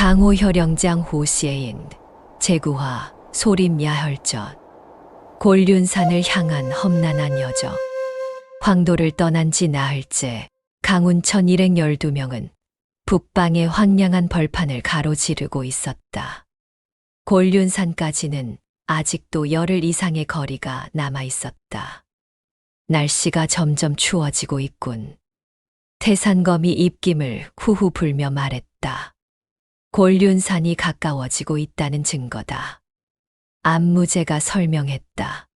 강호혈영장 호시에인 제구화 소림야혈전 곤륜산을 향한 험난한 여정. 황도를 떠난 지 나흘째 강운천 일행 12명은 북방의 황량한 벌판을 가로지르고 있었다. 곤륜산까지는 아직도 열흘 이상의 거리가 남아 있었다. 날씨가 점점 추워지고 있군. 태산검이 입김을 후후 불며 말했다. 곤륜산이 가까워지고 있다는 증거다. 안무제가 설명했다.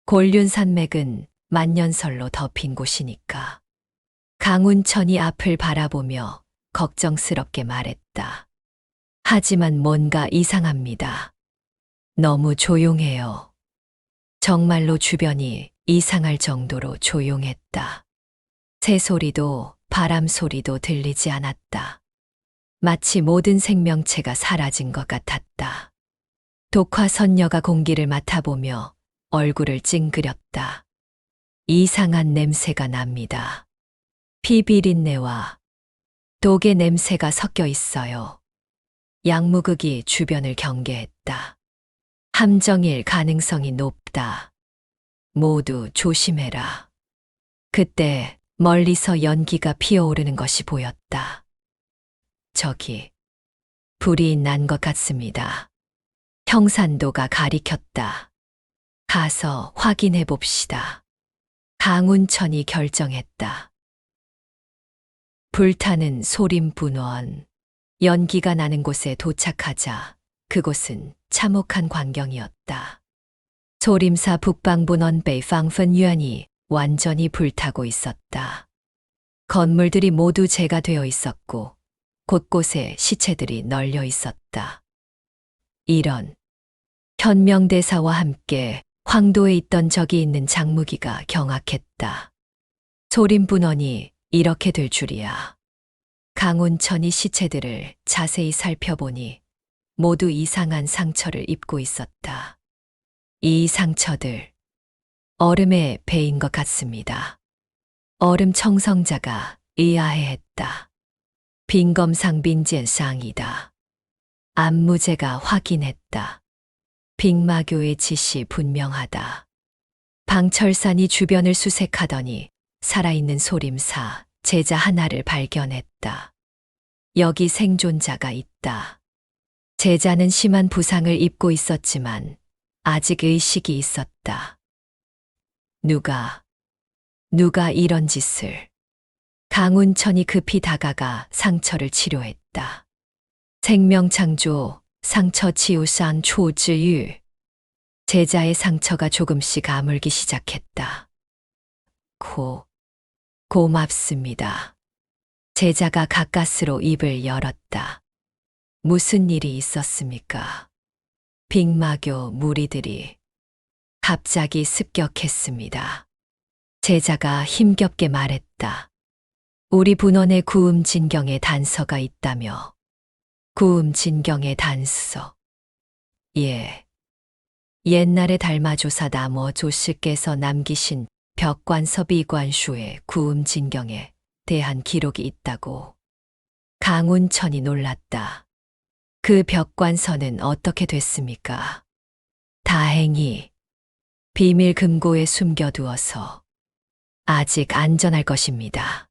곤륜산맥은 만년설로 덮인 곳이니까. 강운천이 앞을 바라보며 걱정스럽게 말했다. 하지만 뭔가 이상합니다. 너무 조용해요. 정말로 주변이 이상할 정도로 조용했다. 새소리도 바람 소리도 들리지 않았다. 마치 모든 생명체가 사라진 것 같았다. 독화선녀가 공기를 맡아보며 얼굴을 찡그렸다. 이상한 냄새가 납니다. 피비린내와 독의 냄새가 섞여 있어요. 양무극이 주변을 경계했다. 함정일 가능성이 높다. 모두 조심해라. 그때 멀리서 연기가 피어오르는 것이 보였다. 저기 불이 난 것 같습니다. 형산도가 가리켰다. 가서 확인해 봅시다. 강운천이 결정했다. 불타는 소림분원. 연기가 나는 곳에 도착하자 그곳은 참혹한 광경이었다. 소림사 북방분원 베이팡펀유안이 완전히 불타고 있었다. 건물들이 모두 재가 되어 있었고 곳곳에 시체들이 널려 있었다. 이런 현명대사와 함께 황도에 있던 적이 있는 장무기가 경악했다. 소림분원이 이렇게 될 줄이야. 강운천이 시체들을 자세히 살펴보니 모두 이상한 상처를 입고 있었다. 이 상처들 얼음에 베인 것 같습니다. 얼음 청성자가 의아해했다. 빈검상 빈젠상이다. 안무제가 확인했다. 빅마교의 짓이 분명하다. 방철산이 주변을 수색하더니 살아있는 소림사 제자 하나를 발견했다. 여기 생존자가 있다. 제자는 심한 부상을 입고 있었지만 아직 의식이 있었다. 누가 이런 짓을. 강운천이 급히 다가가 상처를 치료했다. 생명창조 상처 치유산 초즈유. 제자의 상처가 조금씩 아물기 시작했다. 고맙습니다. 제자가 가까스로 입을 열었다. 무슨 일이 있었습니까? 빅마교 무리들이 갑자기 습격했습니다. 제자가 힘겹게 말했다. 우리 분원에 구음진경의 단서가 있다며. 구음진경의 단서. 예. 옛날에 달마조사 나머 조씨께서 남기신 벽관서 비관슈의 구음진경에 대한 기록이 있다고. 강운천이 놀랐다. 그 벽관서는 어떻게 됐습니까? 다행히 비밀 금고에 숨겨두어서 아직 안전할 것입니다.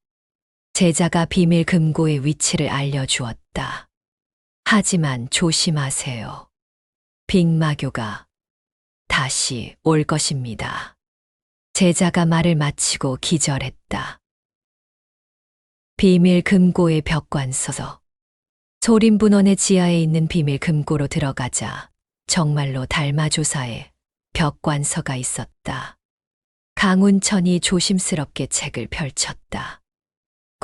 제자가 비밀 금고의 위치를 알려주었다. 하지만 조심하세요. 빅마교가 다시 올 것입니다. 제자가 말을 마치고 기절했다. 비밀 금고의 벽관서. 소림분원의 지하에 있는 비밀 금고로 들어가자 정말로 달마조사에 벽관서가 있었다. 강운천이 조심스럽게 책을 펼쳤다.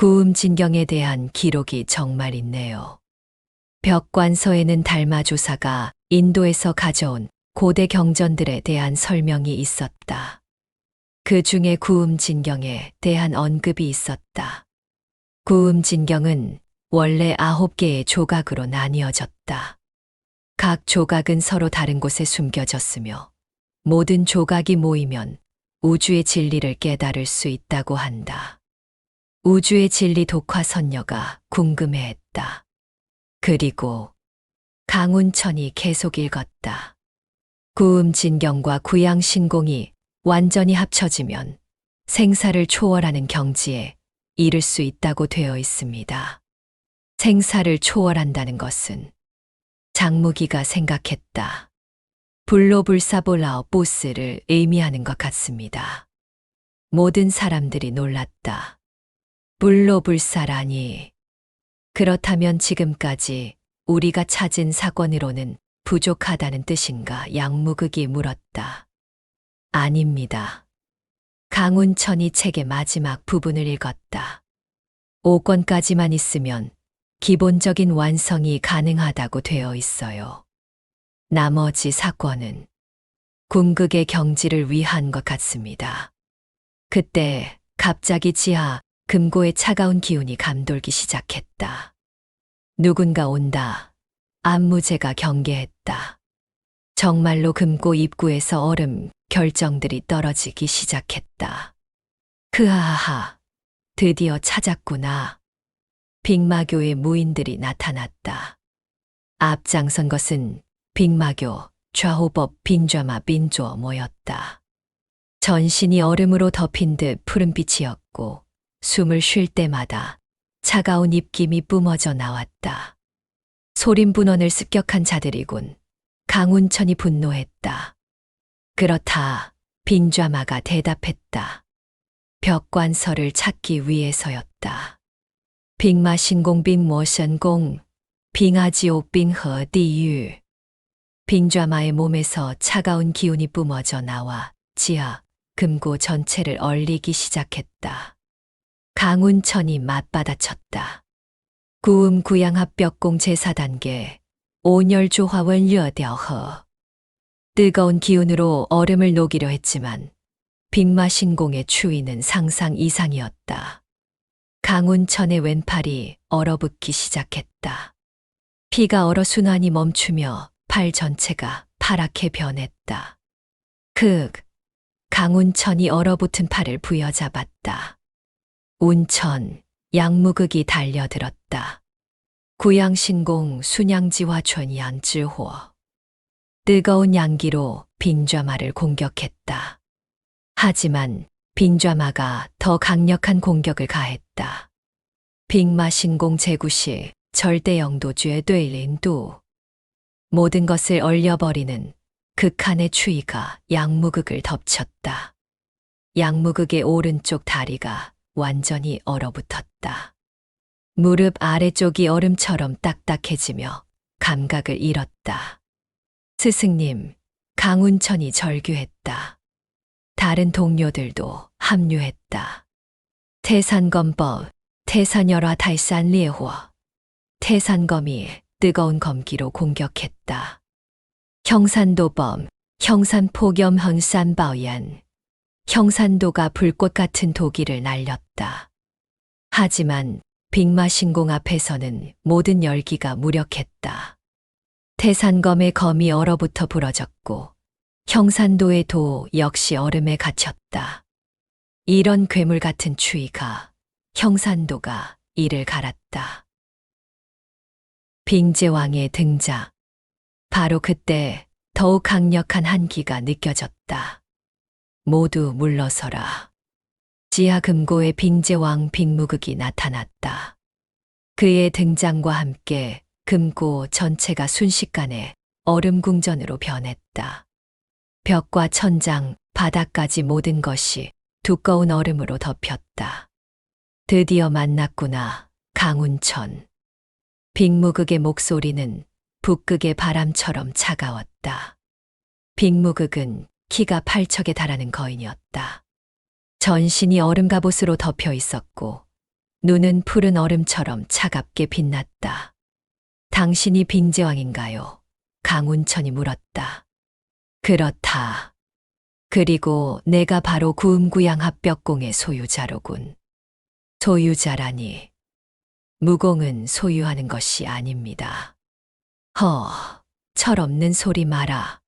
구음진경에 대한 기록이 정말 있네요. 벽관서에는 달마조사가 인도에서 가져온 고대 경전들에 대한 설명이 있었다. 그 중에 구음진경에 대한 언급이 있었다. 구음진경은 원래 9개의 조각으로 나뉘어졌다. 각 조각은 서로 다른 곳에 숨겨졌으며 모든 조각이 모이면 우주의 진리를 깨달을 수 있다고 한다. 우주의 진리 독화선녀가 궁금해했다. 그리고 강운천이 계속 읽었다. 구음진경과 구양신공이 완전히 합쳐지면 생사를 초월하는 경지에 이를 수 있다고 되어 있습니다. 생사를 초월한다는 것은 장무기가 생각했다. 불로불사볼라오 보스를 의미하는 것 같습니다. 모든 사람들이 놀랐다. 불로불사라니. 그렇다면 지금까지 우리가 찾은 사건으로는 부족하다는 뜻인가? 양무극이 물었다. 아닙니다. 강운천이 책의 마지막 부분을 읽었다. 5권까지만 있으면 기본적인 완성이 가능하다고 되어 있어요. 나머지 사건은 궁극의 경지를 위한 것 같습니다. 그때 갑자기 지하 금고의 차가운 기운이 감돌기 시작했다. 누군가 온다. 안무제가 경계했다. 정말로 금고 입구에서 얼음 결정들이 떨어지기 시작했다. 흐하하하, 드디어 찾았구나. 빅마교의 무인들이 나타났다. 앞장선 것은 빅마교, 좌호법 빈좌마 빈조어 모였다. 전신이 얼음으로 덮인 듯 푸른빛이었고 숨을 쉴 때마다 차가운 입김이 뿜어져 나왔다. 소림분원을 습격한 자들이군. 강운천이 분노했다. 그렇다. 빈좌마가 대답했다. 벽관서를 찾기 위해서였다. 빅마신공 빅모션공 빙하지옥 빙허 디유. 빈좌마의 몸에서 차가운 기운이 뿜어져 나와 지하 금고 전체를 얼리기 시작했다. 강운천이 맞받아쳤다. 구음 구양합벽공 제4단계 온열조화원 류어뎌허. 뜨거운 기운으로 얼음을 녹이려 했지만 빅마신공의 추위는 상상 이상이었다. 강운천의 왼팔이 얼어붙기 시작했다. 피가 얼어 순환이 멈추며 팔 전체가 파랗게 변했다. 강운천이 얼어붙은 팔을 부여잡았다. 운천, 양무극이 달려들었다. 구양신공 순양지화 촌양지호. 뜨거운 양기로 빈좌마를 공격했다. 하지만 빈좌마가 더 강력한 공격을 가했다. 빅마신공 제9시 절대영도 쥐에되린도. 모든 것을 얼려버리는 극한의 추위가 양무극을 덮쳤다. 양무극의 오른쪽 다리가 완전히 얼어붙었다. 무릎 아래쪽이 얼음처럼 딱딱해지며 감각을 잃었다. 스승님, 강운천이 절규했다. 다른 동료들도 합류했다. 태산검법, 태산열화 탈산리호. 태산검이 뜨거운 검기로 공격했다. 형산도범, 형산포겸 헌산바오얀. 형산도가 불꽃 같은 도기를 날렸다. 하지만 빅마신공 앞에서는 모든 열기가 무력했다. 태산검의 검이 얼어붙어 부러졌고 형산도의 도 역시 얼음에 갇혔다. 이런 괴물 같은 추위가 형산도가 이를 갈았다. 빙제왕의 등장. 바로 그때 더욱 강력한 한기가 느껴졌다. 모두 물러서라. 지하 금고의 빙제왕 빅무극이 나타났다. 그의 등장과 함께 금고 전체가 순식간에 얼음 궁전으로 변했다. 벽과 천장, 바닥까지 모든 것이 두꺼운 얼음으로 덮였다. 드디어 만났구나, 강운천. 빅무극의 목소리는 북극의 바람처럼 차가웠다. 빅무극은 키가 8척에 달하는 거인이었다. 전신이 얼음 갑옷으로 덮여 있었고 눈은 푸른 얼음처럼 차갑게 빛났다. 당신이 빙제왕인가요? 강운천이 물었다. 그렇다. 그리고 내가 바로 구음구양 합벽공의 소유자로군. 소유자라니. 무공은 소유하는 것이 아닙니다. 철없는 소리 마라.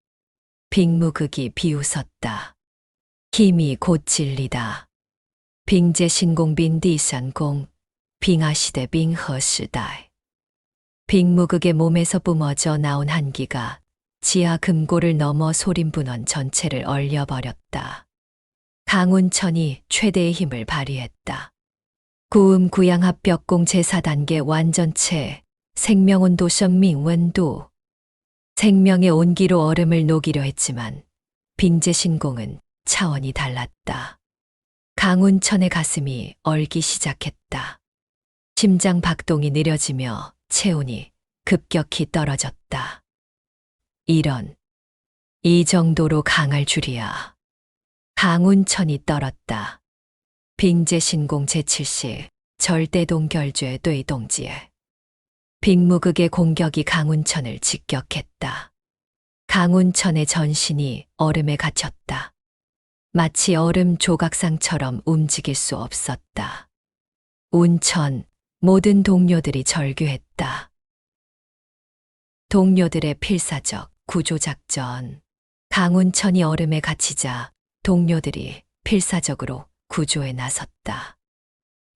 빅무극이 비웃었다. 힘이 곧 진리다. 빙제신공 빈디산공, 빙하시대 빙허시다이. 빅무극의 몸에서 뿜어져 나온 한기가 지하 금고를 넘어 소림분원 전체를 얼려버렸다. 강운천이 최대의 힘을 발휘했다. 구음 구양합 벽공 제4단계 완전체 생명온도 셔밍원도 생명의 온기로 얼음을 녹이려 했지만 빙제신공은 차원이 달랐다. 강운천의 가슴이 얼기 시작했다. 심장 박동이 느려지며 체온이 급격히 떨어졌다. 이 정도로 강할 줄이야. 강운천이 떨었다. 빙제신공 제7시 절대동결죄 뇌동지에 빅무극의 공격이 강운천을 직격했다. 강운천의 전신이 얼음에 갇혔다. 마치 얼음 조각상처럼 움직일 수 없었다. 운천, 모든 동료들이 절규했다. 동료들의 필사적 구조작전. 강운천이 얼음에 갇히자 동료들이 필사적으로 구조에 나섰다.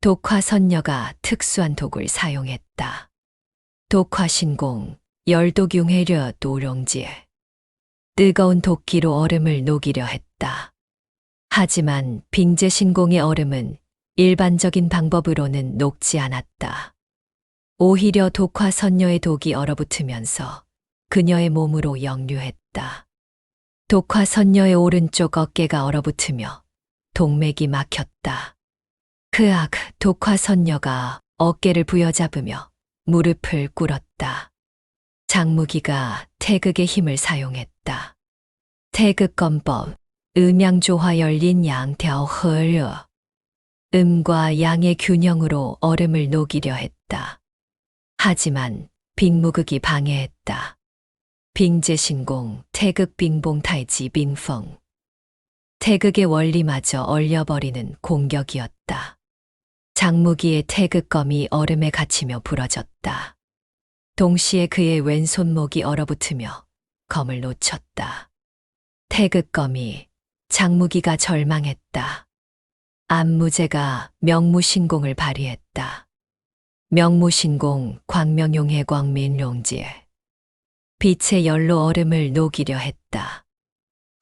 독화선녀가 특수한 독을 사용했다. 독화신공, 열독융해려 도룡지에 뜨거운 도끼로 얼음을 녹이려 했다. 하지만 빙제신공의 얼음은 일반적인 방법으로는 녹지 않았다. 오히려 독화선녀의 독이 얼어붙으면서 그녀의 몸으로 역류했다. 독화선녀의 오른쪽 어깨가 얼어붙으며 동맥이 막혔다. 독화선녀가 어깨를 부여잡으며 무릎을 꿇었다. 장무기가 태극의 힘을 사용했다. 태극검법, 음양조화 열린 양태허려. 음과 양의 균형으로 얼음을 녹이려 했다. 하지만 빅무극이 방해했다. 빙제신공, 태극빙봉타이지 빙펑. 태극의 원리마저 얼려버리는 공격이었다. 장무기의 태극검이 얼음에 갇히며 부러졌다. 동시에 그의 왼손목이 얼어붙으며 검을 놓쳤다. 태극검이 장무기가 절망했다. 안무제가 명무신공을 발휘했다. 명무신공 광명용해 광민룡지에 빛의 열로 얼음을 녹이려 했다.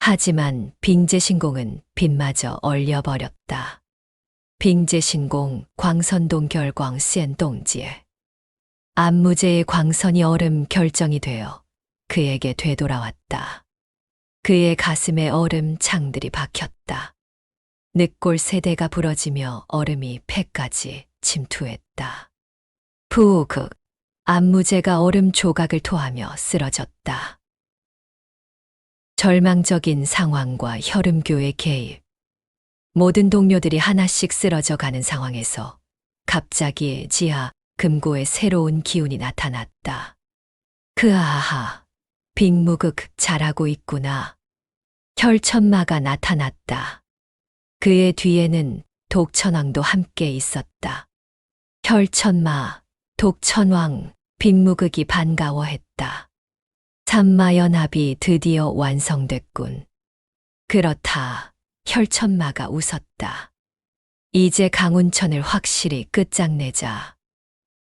하지만 빙제신공은 빛마저 얼려버렸다. 빙제신공 광선동 결광 센동지에 안무제의 광선이 얼음 결정이 되어 그에게 되돌아왔다. 그의 가슴에 얼음 창들이 박혔다. 늑골 세대가 부러지며 얼음이 폐까지 침투했다. 푸극, 안무제가 얼음 조각을 토하며 쓰러졌다. 절망적인 상황과 혈음교의 개입. 모든 동료들이 하나씩 쓰러져 가는 상황에서 갑자기 지하 금고에 새로운 기운이 나타났다. 그아하, 빅무극 잘하고 있구나. 혈천마가 나타났다. 그의 뒤에는 독천왕도 함께 있었다. 혈천마, 독천왕, 빅무극이 반가워했다. 삼마연합이 드디어 완성됐군. 그렇다. 혈천마가 웃었다. 이제 강운천을 확실히 끝장내자.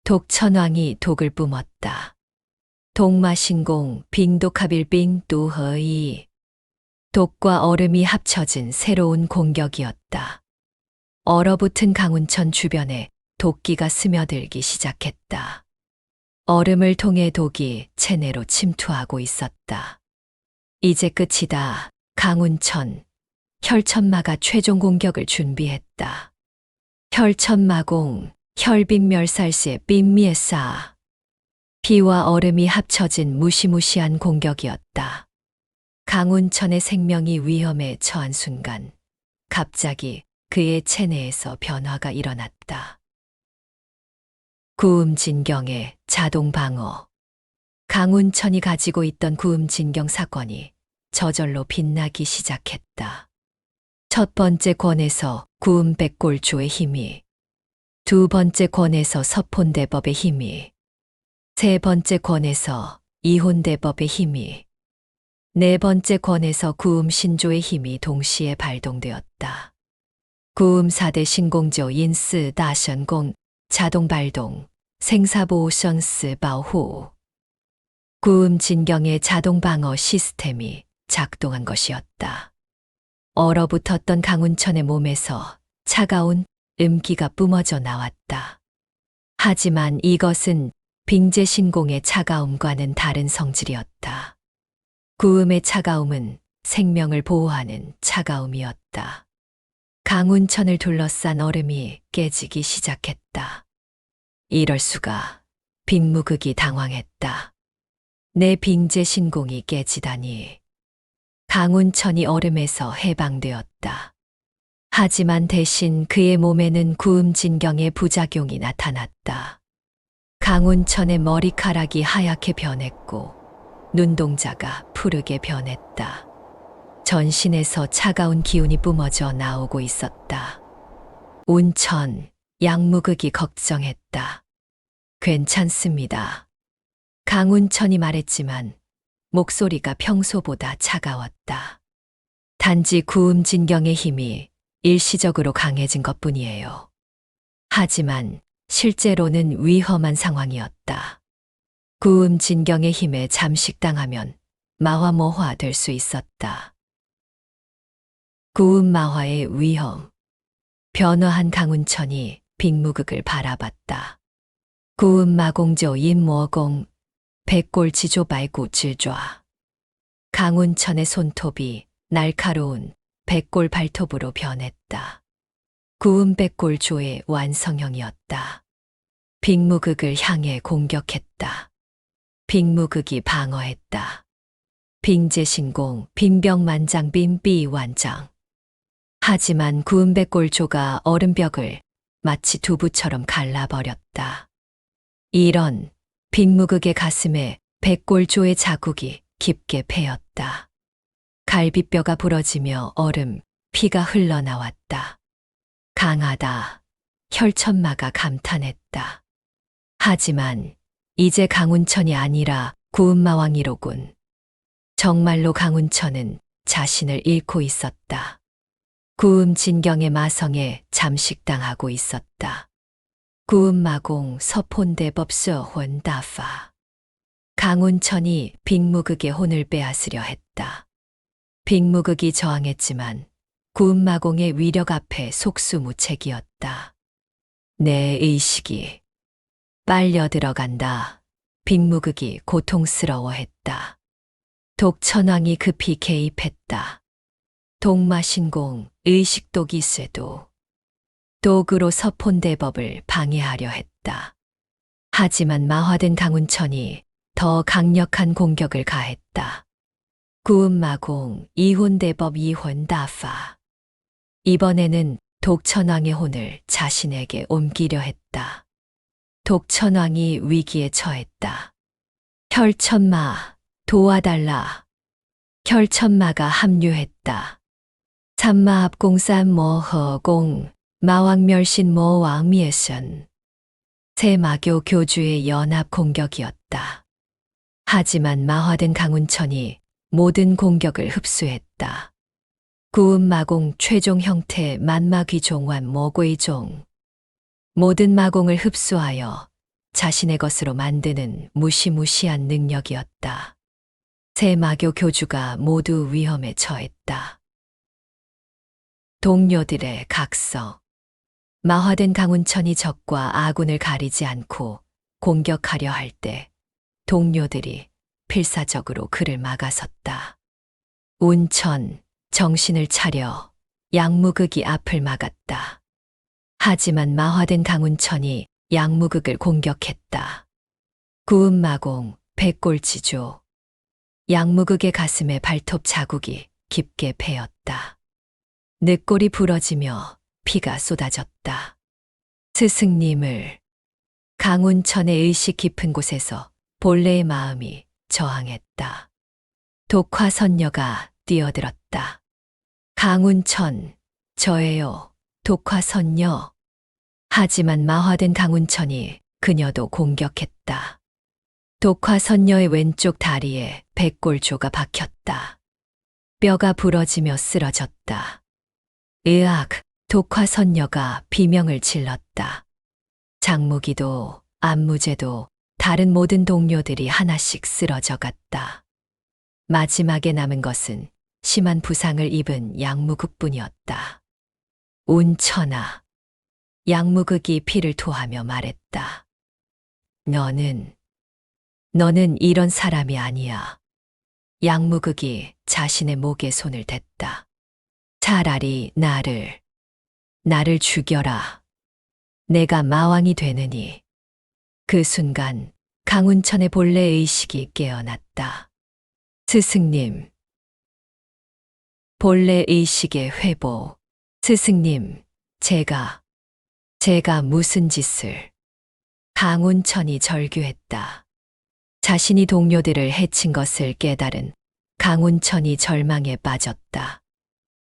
독천왕이 독을 뿜었다. 독마신공 빙독하빌빙 뚜허이. 독과 얼음이 합쳐진 새로운 공격이었다. 얼어붙은 강운천 주변에 도끼가 스며들기 시작했다. 얼음을 통해 독이 체내로 침투하고 있었다. 이제 끝이다. 강운천. 혈천마가 최종 공격을 준비했다. 혈천마공, 혈빙멸살세 빙미에싸. 피와 얼음이 합쳐진 무시무시한 공격이었다. 강운천의 생명이 위험에 처한 순간, 갑자기 그의 체내에서 변화가 일어났다. 구음진경의 자동방어. 강운천이 가지고 있던 구음진경 사건이 저절로 빛나기 시작했다. 첫 번째 권에서 구음백골조의 힘이, 두 번째 권에서 서폰대법의 힘이, 세 번째 권에서 이혼대법의 힘이, 네 번째 권에서 구음신조의 힘이 동시에 발동되었다. 구음 4대 신공조 인스 다션공 자동발동 생사보호션스 바호. 구음 진경의 자동 방어 시스템이 작동한 것이었다. 얼어붙었던 강운천의 몸에서 차가운 음기가 뿜어져 나왔다. 하지만 이것은 빙제신공의 차가움과는 다른 성질이었다. 구음의 차가움은 생명을 보호하는 차가움이었다. 강운천을 둘러싼 얼음이 깨지기 시작했다. 이럴 수가. 빅무극이 당황했다. 내 빙제신공이 깨지다니. 강운천이 얼음에서 해방되었다. 하지만 대신 그의 몸에는 구음진경의 부작용이 나타났다. 강운천의 머리카락이 하얗게 변했고 눈동자가 푸르게 변했다. 전신에서 차가운 기운이 뿜어져 나오고 있었다. 운천, 양무극이 걱정했다. 괜찮습니다. 강운천이 말했지만 목소리가 평소보다 차가웠다. 단지 구음진경의 힘이 일시적으로 강해진 것뿐이에요. 하지만 실제로는 위험한 상황이었다. 구음진경의 힘에 잠식당하면 마화모화 될 수 있었다. 구음마화의 위험. 변화한 강운천이 빅무극을 바라봤다. 구음마공조 인모공 백골지조 발구 질좌. 강운천의 손톱이 날카로운 백골 발톱으로 변했다. 구음 백골조의 완성형이었다. 빅무극을 향해 공격했다. 빅무극이 방어했다. 빙제신공 빈병만장 빈비완장. 하지만 구음 백골조가 얼음벽을 마치 두부처럼 갈라버렸다. 이런. 빅무극의 가슴에 백골조의 자국이 깊게 패였다. 갈비뼈가 부러지며 얼음, 피가 흘러나왔다. 강하다. 혈천마가 감탄했다. 하지만 이제 강운천이 아니라 구음마왕이로군. 정말로 강운천은 자신을 잃고 있었다. 구음진경의 마성에 잠식당하고 있었다. 구음마공 서폰대법서 혼다파. 강운천이 빅무극의 혼을 빼앗으려 했다. 빅무극이 저항했지만 구음마공의 위력 앞에 속수무책이었다. 내 의식이 빨려 들어간다. 빅무극이 고통스러워했다. 독천왕이 급히 개입했다. 독마신공 의식독이 쇠도. 도구로 서폰대법을 방해하려 했다. 하지만 마화된 강운천이 더 강력한 공격을 가했다. 구음마공 이혼대법 이혼다파. 이번에는 독천왕의 혼을 자신에게 옮기려 했다. 독천왕이 위기에 처했다. 혈천마, 도와달라. 혈천마가 합류했다. 삼마합공산모허공 마왕멸신모왕미에선. 새 마교 교주의 연합 공격이었다. 하지만 마화된 강운천이 모든 공격을 흡수했다. 구음마공 최종 형태 만마귀종환 모괴종. 모든 마공을 흡수하여 자신의 것으로 만드는 무시무시한 능력이었다. 새 마교 교주가 모두 위험에 처했다. 동료들의 각성. 마화된 강운천이 적과 아군을 가리지 않고 공격하려 할 때 동료들이 필사적으로 그를 막아섰다. 운천, 정신을 차려. 양무극이 앞을 막았다. 하지만 마화된 강운천이 양무극을 공격했다. 구음마공, 백골지조. 양무극의 가슴에 발톱 자국이 깊게 패였다. 늑골이 부러지며 피가 쏟아졌다. 스승님을. 강운천의 의식 깊은 곳에서 본래의 마음이 저항했다. 독화선녀가 뛰어들었다. 강운천, 저예요. 독화선녀. 하지만 마화된 강운천이 그녀도 공격했다. 독화선녀의 왼쪽 다리에 백골조가 박혔다. 뼈가 부러지며 쓰러졌다. 으악, 독화선녀가 비명을 질렀다. 장무기도 안무제도 다른 모든 동료들이 하나씩 쓰러져 갔다. 마지막에 남은 것은 심한 부상을 입은 양무극뿐이었다. 운천아. 양무극이 피를 토하며 말했다. 너는 이런 사람이 아니야. 양무극이 자신의 목에 손을 댔다. 차라리 나를 죽여라. 내가 마왕이 되느니. 그 순간 강운천의 본래 의식이 깨어났다. 스승님. 본래 의식의 회복. 스승님, 제가 무슨 짓을. 강운천이 절규했다. 자신이 동료들을 해친 것을 깨달은 강운천이 절망에 빠졌다.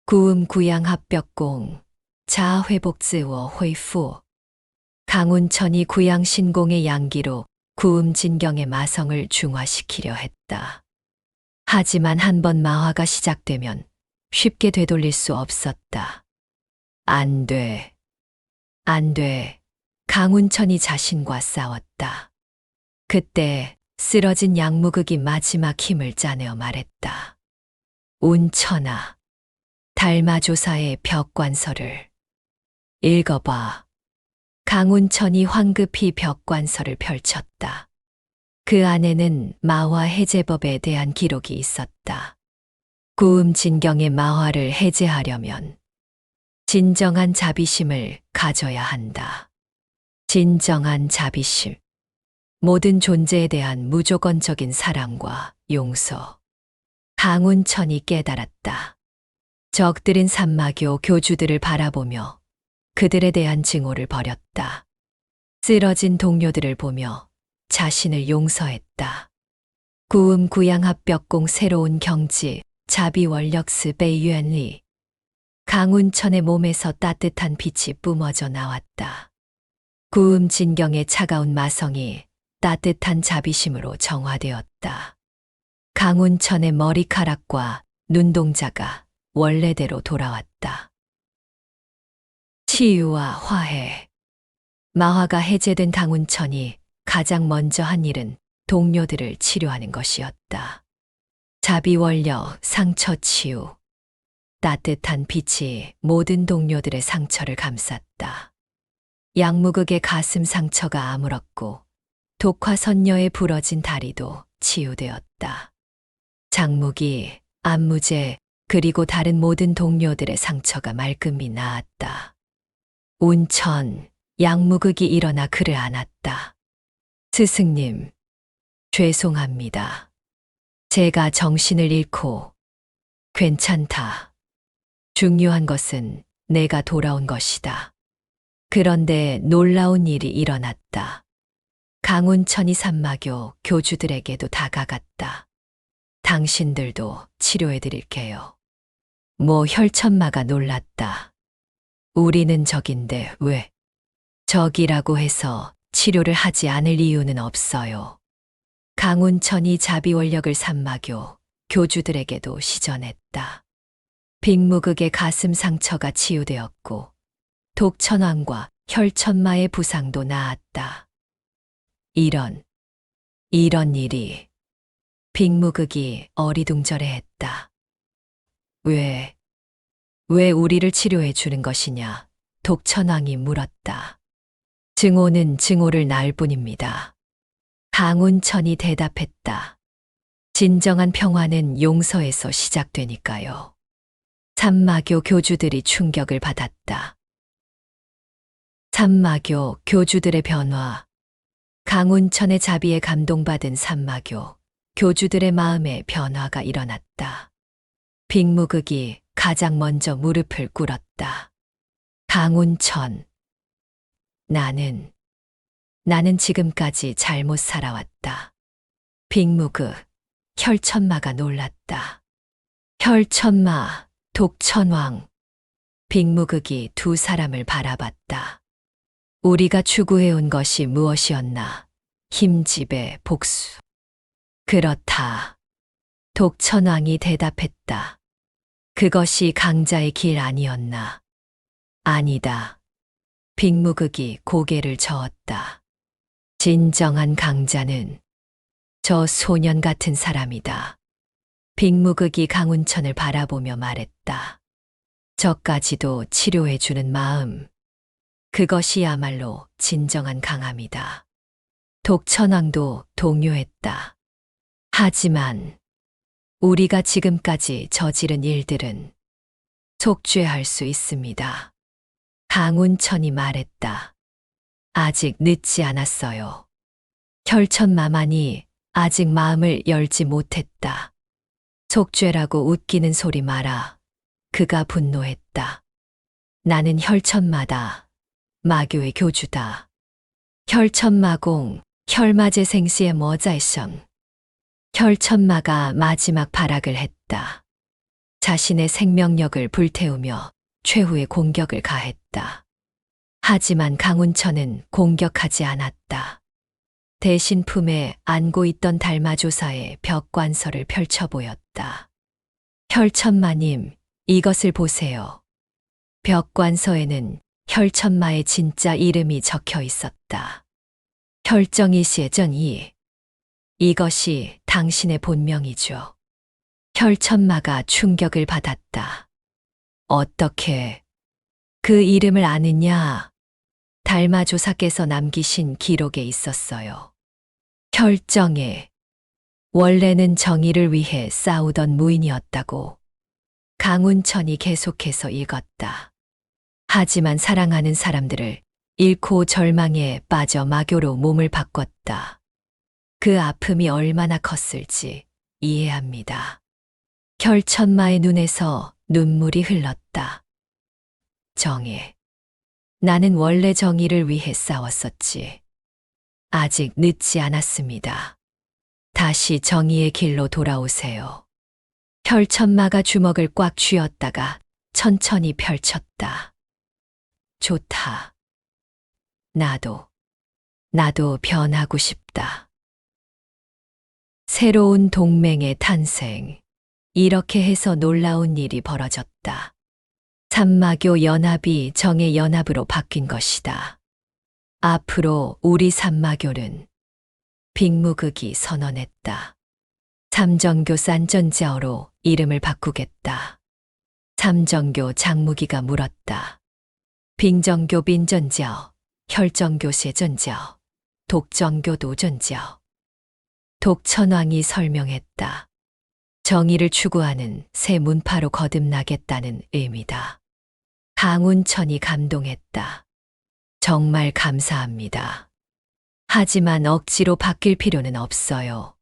구음구양합벽공, 자회복즈워 회후. 강운천이 구양신공의 양기로 구음진경의 마성을 중화시키려 했다. 하지만 한 번 마화가 시작되면 쉽게 되돌릴 수 없었다. 안 돼. 강운천이 자신과 싸웠다. 그때 쓰러진 양무극이 마지막 힘을 짜내어 말했다. 운천아, 달마조사의 벽관서를 읽어봐. 강운천이 황급히 벽관서를 펼쳤다. 그 안에는 마화 해제법에 대한 기록이 있었다. 구음진경의 마화를 해제하려면 진정한 자비심을 가져야 한다. 진정한 자비심. 모든 존재에 대한 무조건적인 사랑과 용서. 강운천이 깨달았다. 적들인 산마교 교주들을 바라보며 그들에 대한 증오를 버렸다. 쓰러진 동료들을 보며 자신을 용서했다. 구음구양합벽공 새로운 경지, 자비원력스 베이유엔리. 강운천의 몸에서 따뜻한 빛이 뿜어져 나왔다. 구음진경의 차가운 마성이 따뜻한 자비심으로 정화되었다. 강운천의 머리카락과 눈동자가 원래대로 돌아왔다. 치유와 화해. 마화가 해제된 강운천이 가장 먼저 한 일은 동료들을 치료하는 것이었다. 자비원력, 상처 치유. 따뜻한 빛이 모든 동료들의 상처를 감쌌다. 양무극의 가슴 상처가 아물었고 독화선녀의 부러진 다리도 치유되었다. 장무기, 안무제, 그리고 다른 모든 동료들의 상처가 말끔히 나았다. 운천, 양무극이 일어나 그를 안았다. 스승님, 죄송합니다. 제가 정신을 잃고. 괜찮다. 중요한 것은 내가 돌아온 것이다. 그런데 놀라운 일이 일어났다. 강운천이 산마교 교주들에게도 다가갔다. 당신들도 치료해 드릴게요. 혈천마가 놀랐다. 우리는 적인데 왜? 적이라고 해서 치료를 하지 않을 이유는 없어요. 강운천이 자비원력을 산마교 교주들에게도 시전했다. 빅무극의 가슴 상처가 치유되었고 독천왕과 혈천마의 부상도 나았다. 이런 일이. 빅무극이 어리둥절해했다. 왜 우리를 치료해 주는 것이냐? 독천왕이 물었다. 증오는 증오를 낳을 뿐입니다. 강운천이 대답했다. 진정한 평화는 용서에서 시작되니까요. 산마교 교주들이 충격을 받았다. 산마교 교주들의 변화. 강운천의 자비에 감동받은 산마교 교주들의 마음에 변화가 일어났다. 빅무극이 가장 먼저 무릎을 꿇었다. 강운천. 나는 지금까지 잘못 살아왔다. 빅무극, 혈천마가 놀랐다. 혈천마, 독천왕. 빅무극이 두 사람을 바라봤다. 우리가 추구해온 것이 무엇이었나? 힘집의 복수. 그렇다. 독천왕이 대답했다. 그것이 강자의 길 아니었나? 아니다. 빅무극이 고개를 저었다. 진정한 강자는 저 소년 같은 사람이다. 빅무극이 강운천을 바라보며 말했다. 저까지도 치료해주는 마음. 그것이야말로 진정한 강함이다. 독천왕도 동요했다. 하지만 우리가 지금까지 저지른 일들은 속죄할 수 있습니다. 강운천이 말했다. 아직 늦지 않았어요. 혈천마만이 아직 마음을 열지 못했다. 속죄라고 웃기는 소리 마라. 그가 분노했다. 나는 혈천마다. 마교의 교주다. 혈천마공, 혈마제생시의 머자이션. 혈천마가 마지막 발악을 했다. 자신의 생명력을 불태우며 최후의 공격을 가했다. 하지만 강운천은 공격하지 않았다. 대신 품에 안고 있던 달마조사의 벽관서를 펼쳐 보였다. 혈천마님, 이것을 보세요. 벽관서에는 혈천마의 진짜 이름이 적혀 있었다. 혈정이시전이. 이것이 당신의 본명이죠. 혈천마가 충격을 받았다. 어떻게 그 이름을 아느냐? 달마조사께서 남기신 기록에 있었어요. 혈정에. 원래는 정의를 위해 싸우던 무인이었다고. 강운천이 계속해서 읽었다. 하지만 사랑하는 사람들을 잃고 절망에 빠져 마교로 몸을 바꿨다. 그 아픔이 얼마나 컸을지 이해합니다. 혈천마의 눈에서 눈물이 흘렀다. 정의. 나는 원래 정의를 위해 싸웠었지. 아직 늦지 않았습니다. 다시 정의의 길로 돌아오세요. 혈천마가 주먹을 꽉 쥐었다가 천천히 펼쳤다. 좋다. 나도 변하고 싶다. 새로운 동맹의 탄생. 이렇게 해서 놀라운 일이 벌어졌다. 삼마교 연합이 정의 연합으로 바뀐 것이다. 앞으로 우리 삼마교는 빅무극이 선언했다. 삼정교 산전자어로 이름을 바꾸겠다. 삼정교 장무기가 물었다. 빙정교 빈전자어, 혈정교 세전자어, 독정교 도전자어. 독천왕이 설명했다. 정의를 추구하는 새 문파로 거듭나겠다는 의미다. 강운천이 감동했다. 정말 감사합니다. 하지만 억지로 바뀔 필요는 없어요.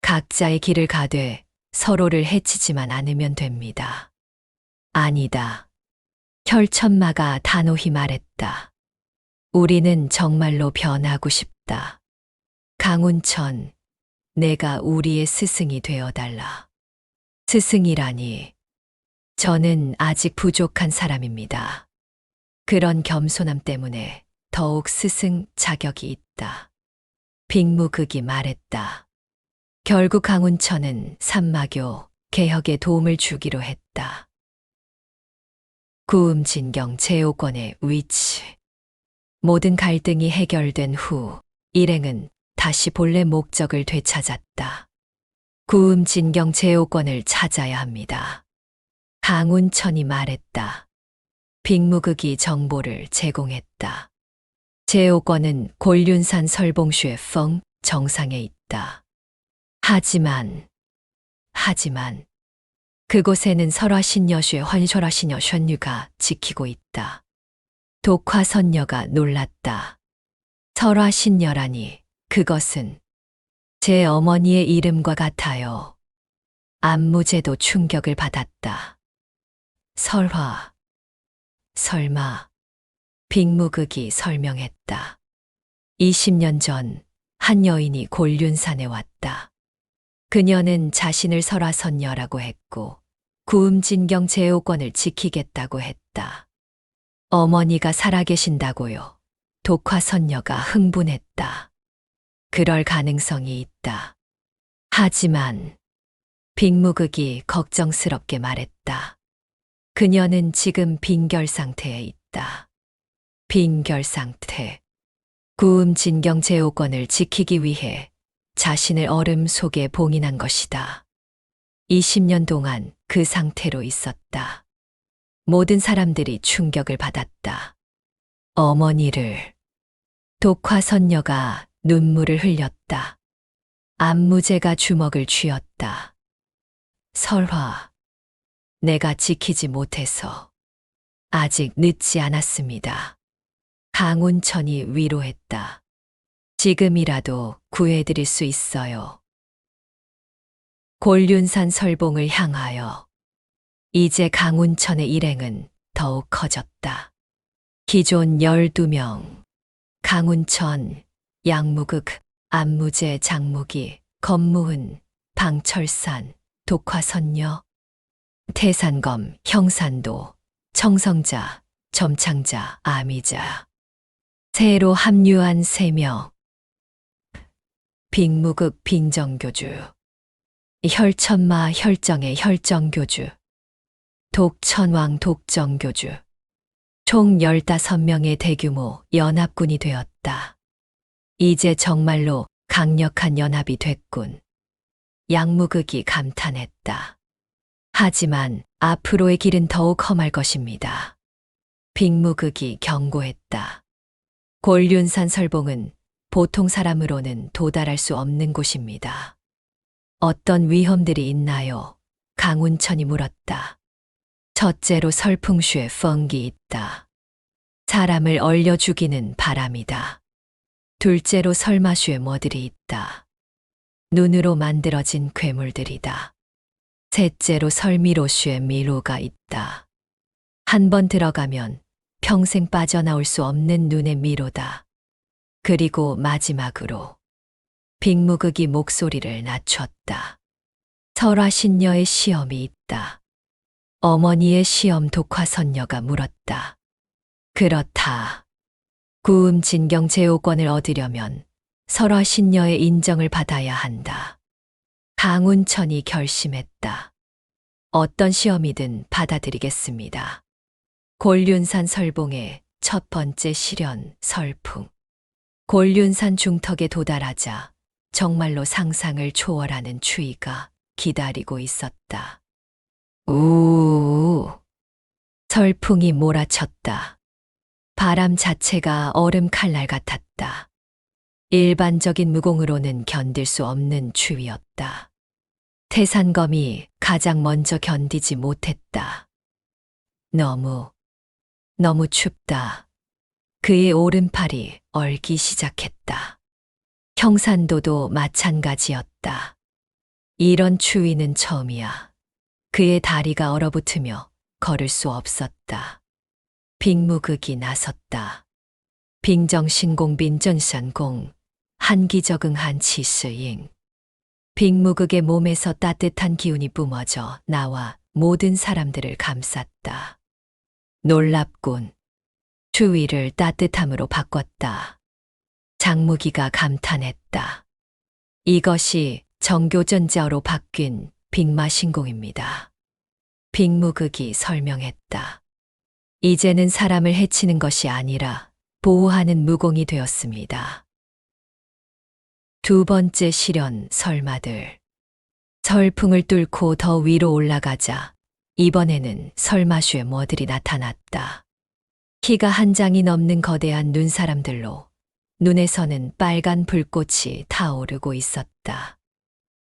각자의 길을 가되 서로를 해치지만 않으면 됩니다. 아니다. 혈천마가 단호히 말했다. 우리는 정말로 변하고 싶다. 강운천, 내가 우리의 스승이 되어달라. 스승이라니. 저는 아직 부족한 사람입니다. 그런 겸손함 때문에 더욱 스승 자격이 있다. 빅무극이 말했다. 결국 강운천은 삼마교 개혁에 도움을 주기로 했다. 구음진경 제오권의 위치. 모든 갈등이 해결된 후 일행은 다시 본래 목적을 되찾았다. 구음진경 제오권을 찾아야 합니다. 강운천이 말했다. 빅무극이 정보를 제공했다. 제오권은 곤륜산 설봉슈의 펑 정상에 있다. 하지만 그곳에는 설화신여슈의 환설화신여 션유가 지키고 있다. 독화선녀가 놀랐다. 설화신여라니. 그것은 제 어머니의 이름과 같아요. 안무제도 충격을 받았다. 설화. 설마. 빅무극이 설명했다. 20년 전 한 여인이 곤륜산에 왔다. 그녀는 자신을 설화선녀라고 했고 구음진경 제오권을 지키겠다고 했다. 어머니가 살아계신다고요. 독화선녀가 흥분했다. 그럴 가능성이 있다. 하지만 빅무극이 걱정스럽게 말했다. 그녀는 지금 빈결 상태에 있다. 빈결 상태. 구음 진경 제호권을 지키기 위해 자신을 얼음 속에 봉인한 것이다. 20년 동안 그 상태로 있었다. 모든 사람들이 충격을 받았다. 어머니를. 독화선녀가 눈물을 흘렸다. 안무제가 주먹을 쥐었다. 설화, 내가 지키지 못해서 아직 늦지 않았습니다. 강운천이 위로했다. 지금이라도 구해드릴 수 있어요. 곤륜산 설봉을 향하여. 이제 강운천의 일행은 더욱 커졌다. 기존 12명, 강운천, 양무극, 안무제, 장무기, 검무흔, 방철산, 독화선녀, 태산검, 형산도, 청성자, 점창자, 아미자. 새로 합류한 3명. 빅무극 빙정교주, 혈천마 혈정의 혈정교주, 독천왕 독정교주. 총 15명의 대규모 연합군이 되었다. 이제 정말로 강력한 연합이 됐군. 양무극이 감탄했다. 하지만 앞으로의 길은 더욱 험할 것입니다. 빅무극이 경고했다. 곤륜산 설봉은 보통 사람으로는 도달할 수 없는 곳입니다. 어떤 위험들이 있나요? 강운천이 물었다. 첫째로 설풍슈에 펑기 있다. 사람을 얼려 죽이는 바람이다. 둘째로 설마슈에 뭐들이 있다. 눈으로 만들어진 괴물들이다. 셋째로 설미로슈에 미로가 있다. 한 번 들어가면 평생 빠져나올 수 없는 눈의 미로다. 그리고 마지막으로 빅무극이 목소리를 낮췄다. 설화신녀의 시험이 있다. 어머니의 시험 독화선녀가 물었다. 그렇다. 구음 진경 제호권을 얻으려면 설화신녀의 인정을 받아야 한다. 강운천이 결심했다. 어떤 시험이든 받아들이겠습니다. 곤륜산 설봉의 첫 번째 시련 설풍. 곤륜산 중턱에 도달하자 정말로 상상을 초월하는 추위가 기다리고 있었다. 우우우. 설풍이 몰아쳤다. 바람 자체가 얼음 칼날 같았다. 일반적인 무공으로는 견딜 수 없는 추위였다. 태산검이 가장 먼저 견디지 못했다. 너무 춥다. 그의 오른팔이 얼기 시작했다. 형산도도 마찬가지였다. 이런 추위는 처음이야. 그의 다리가 얼어붙으며 걸을 수 없었다. 빅무극이 나섰다. 빙정신공 빈전산공, 한기적응한 치스잉. 빅무극의 몸에서 따뜻한 기운이 뿜어져 나와 모든 사람들을 감쌌다. 놀랍군. 추위를 따뜻함으로 바꿨다. 장무기가 감탄했다. 이것이 정교전자로 바뀐 빅마신공입니다. 빅무극이 설명했다. 이제는 사람을 해치는 것이 아니라 보호하는 무공이 되었습니다. 두 번째 시련 설마들. 설풍을 뚫고 더 위로 올라가자 이번에는 설마슈의 머들이 나타났다. 키가 한 장이 넘는 거대한 눈사람들로 눈에서는 빨간 불꽃이 타오르고 있었다.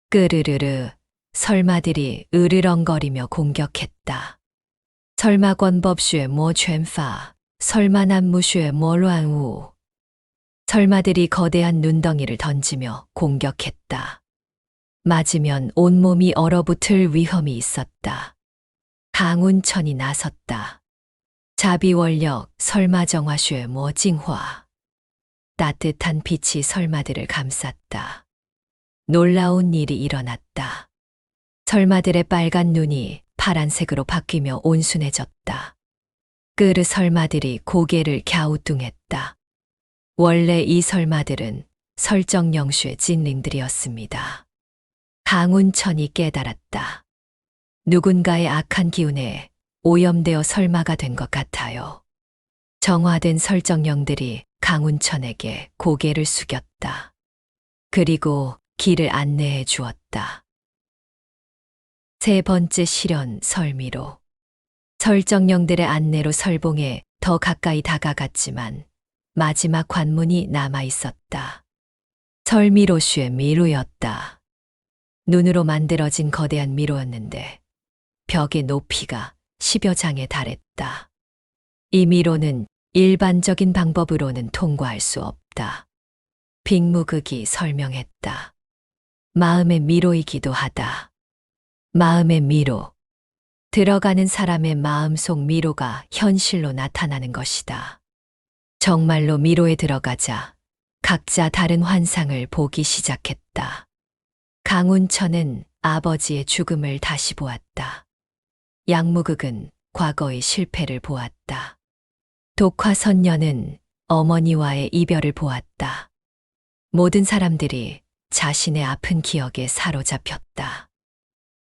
끄르르르. 설마들이 으르렁거리며 공격했다. 설마권법슈의 모촨파, 설마남무슈의 모로안우. 설마들이 거대한 눈덩이를 던지며 공격했다. 맞으면 온몸이 얼어붙을 위험이 있었다. 강운천이 나섰다. 자비원력 설마정화슈의 모징화. 따뜻한 빛이 설마들을 감쌌다. 놀라운 일이 일어났다. 설마들의 빨간 눈이 파란색으로 바뀌며 온순해졌다. 끄르 설마들이 고개를 갸우뚱했다. 원래 이 설마들은 설정영슈의 진링들이었습니다. 강운천이 깨달았다. 누군가의 악한 기운에 오염되어 설마가 된 것 같아요. 정화된 설정령들이 강운천에게 고개를 숙였다. 그리고 길을 안내해 주었다. 세 번째 실현 설미로. 설정령들의 안내로 설봉에 더 가까이 다가갔지만 마지막 관문이 남아 있었다. 설미로슈의 미로였다. 눈으로 만들어진 거대한 미로였는데 벽의 높이가 10여 장에 달했다. 이 미로는 일반적인 방법으로는 통과할 수 없다. 빅무극이 설명했다. 마음의 미로이기도 하다. 마음의 미로. 들어가는 사람의 마음속 미로가 현실로 나타나는 것이다. 정말로 미로에 들어가자 각자 다른 환상을 보기 시작했다. 강운천은 아버지의 죽음을 다시 보았다. 양무극은 과거의 실패를 보았다. 독화선녀는 어머니와의 이별을 보았다. 모든 사람들이 자신의 아픈 기억에 사로잡혔다.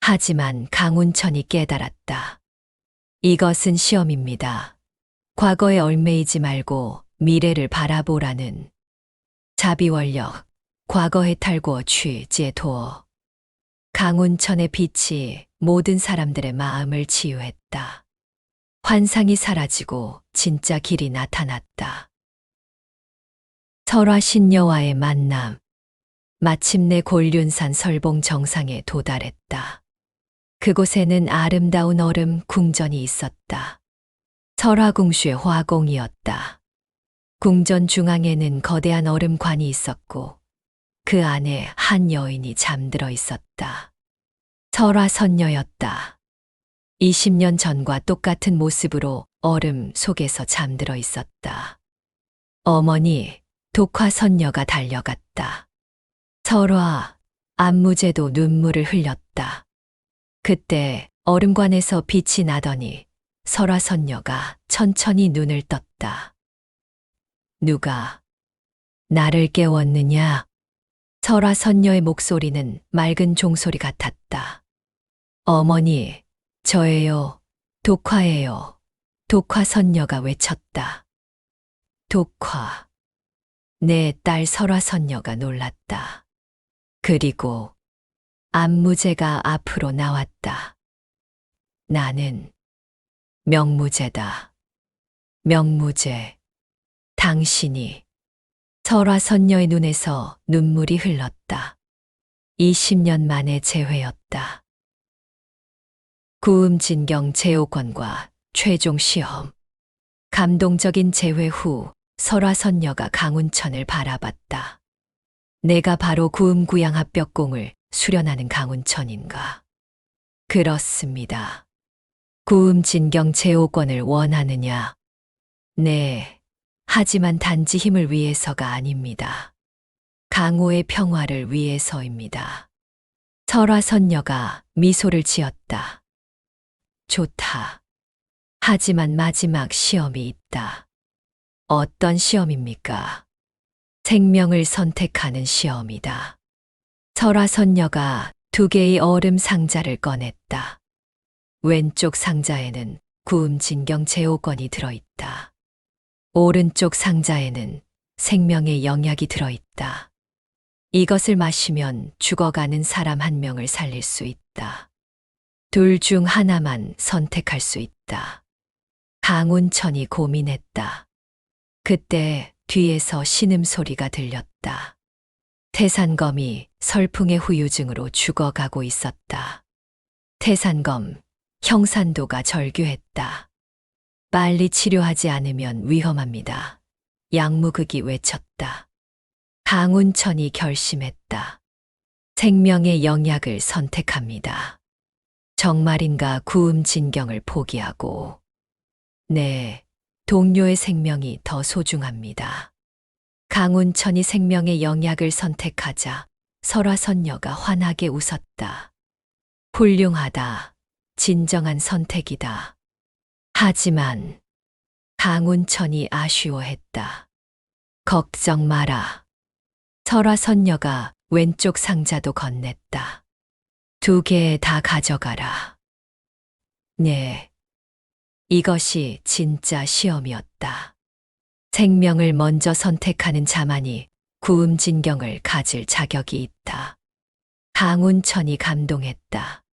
하지만 강운천이 깨달았다. 이것은 시험입니다. 과거에 얽매이지 말고 미래를 바라보라는. 자비원력, 과거의 탈고 취지에 도어. 강운천의 빛이 모든 사람들의 마음을 치유했다. 환상이 사라지고 진짜 길이 나타났다. 설화 신녀와의 만남. 마침내 골륜산 설봉 정상에 도달했다. 그곳에는 아름다운 얼음 궁전이 있었다. 설화궁수의 화공이었다. 궁전 중앙에는 거대한 얼음관이 있었고 그 안에 한 여인이 잠들어 있었다. 설화선녀였다. 20년 전과 똑같은 모습으로 얼음 속에서 잠들어 있었다. 어머니, 독화선녀가 달려갔다. 설화, 안무제도 눈물을 흘렸다. 그때 얼음관에서 빛이 나더니 설화선녀가 천천히 눈을 떴다. 누가 나를 깨웠느냐? 설화선녀의 목소리는 맑은 종소리 같았다. 어머니, 저예요. 독화예요. 독화선녀가 외쳤다. 독화. 내 딸 설화선녀가 놀랐다. 그리고 안무제가 앞으로 나왔다. 나는 명무제다. 명무제. 당신이. 설화선녀의 눈에서 눈물이 흘렀다. 20년 만의 재회였다. 구음진경 제호권과 최종 시험. 감동적인 재회 후 설화선녀가 강운천을 바라봤다. 내가 바로 구음구양합벽공을 수련하는 강운천인가? 그렇습니다. 구음진경 제호권을 원하느냐? 네. 하지만 단지 힘을 위해서가 아닙니다. 강호의 평화를 위해서입니다. 설화선녀가 미소를 지었다. 좋다. 하지만 마지막 시험이 있다. 어떤 시험입니까? 생명을 선택하는 시험이다. 설화선녀가 2개의 얼음 상자를 꺼냈다. 왼쪽 상자에는 구음진경 제호권이 들어있다. 오른쪽 상자에는 생명의 영약이 들어있다. 이것을 마시면 죽어가는 사람 한 명을 살릴 수 있다. 둘 중 하나만 선택할 수 있다. 강운천이 고민했다. 그때 뒤에서 신음소리가 들렸다. 태산검이 설풍의 후유증으로 죽어가고 있었다. 태산검, 형산도가 절규했다. 빨리 치료하지 않으면 위험합니다. 양무극이 외쳤다. 강운천이 결심했다. 생명의 영약을 선택합니다. 정말인가 구음진경을 포기하고. 네, 동료의 생명이 더 소중합니다. 강운천이 생명의 영약을 선택하자 설화선녀가 환하게 웃었다. 훌륭하다. 진정한 선택이다. 하지만 강운천이 아쉬워했다. 걱정 마라. 설화선녀가 왼쪽 상자도 건넸다. 2개 다 가져가라. 네. 이것이 진짜 시험이었다. 생명을 먼저 선택하는 자만이 구음진경을 가질 자격이 있다. 강운천이 감동했다.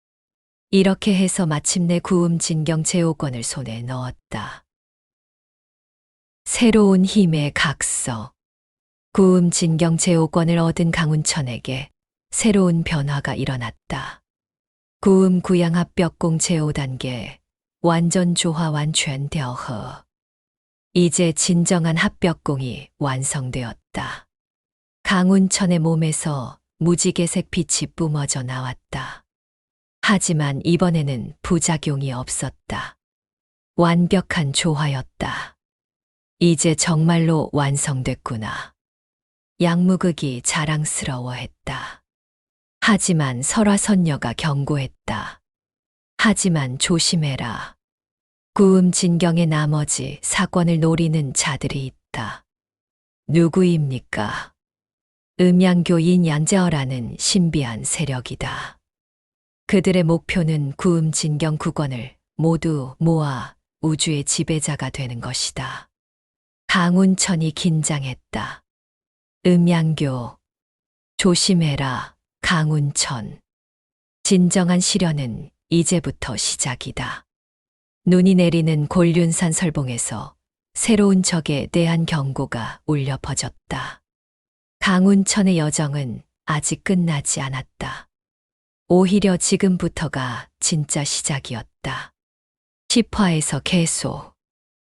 이렇게 해서 마침내 구음진경 제호권을 손에 넣었다. 새로운 힘의 각서. 구음진경 제호권을 얻은 강운천에게 새로운 변화가 일어났다. 구음구양합벽공 제5단계 완전 조화 완全调和. 이제 진정한 합벽공이 완성되었다. 강운천의 몸에서 무지개색 빛이 뿜어져 나왔다. 하지만 이번에는 부작용이 없었다. 완벽한 조화였다. 이제 정말로 완성됐구나. 양무극이 자랑스러워했다. 하지만 설화선녀가 경고했다. 하지만 조심해라. 구음진경의 나머지 사권을 노리는 자들이 있다. 누구입니까? 음양교인 양제어라는 신비한 세력이다. 그들의 목표는 구음진경 9권을 모두 모아 우주의 지배자가 되는 것이다. 강운천이 긴장했다. 음양교. 조심해라, 강운천. 진정한 시련은 이제부터 시작이다. 눈이 내리는 곤륜산 설봉에서 새로운 적에 대한 경고가 울려 퍼졌다. 강운천의 여정은 아직 끝나지 않았다. 오히려 지금부터가 진짜 시작이었다. 10화에서 계속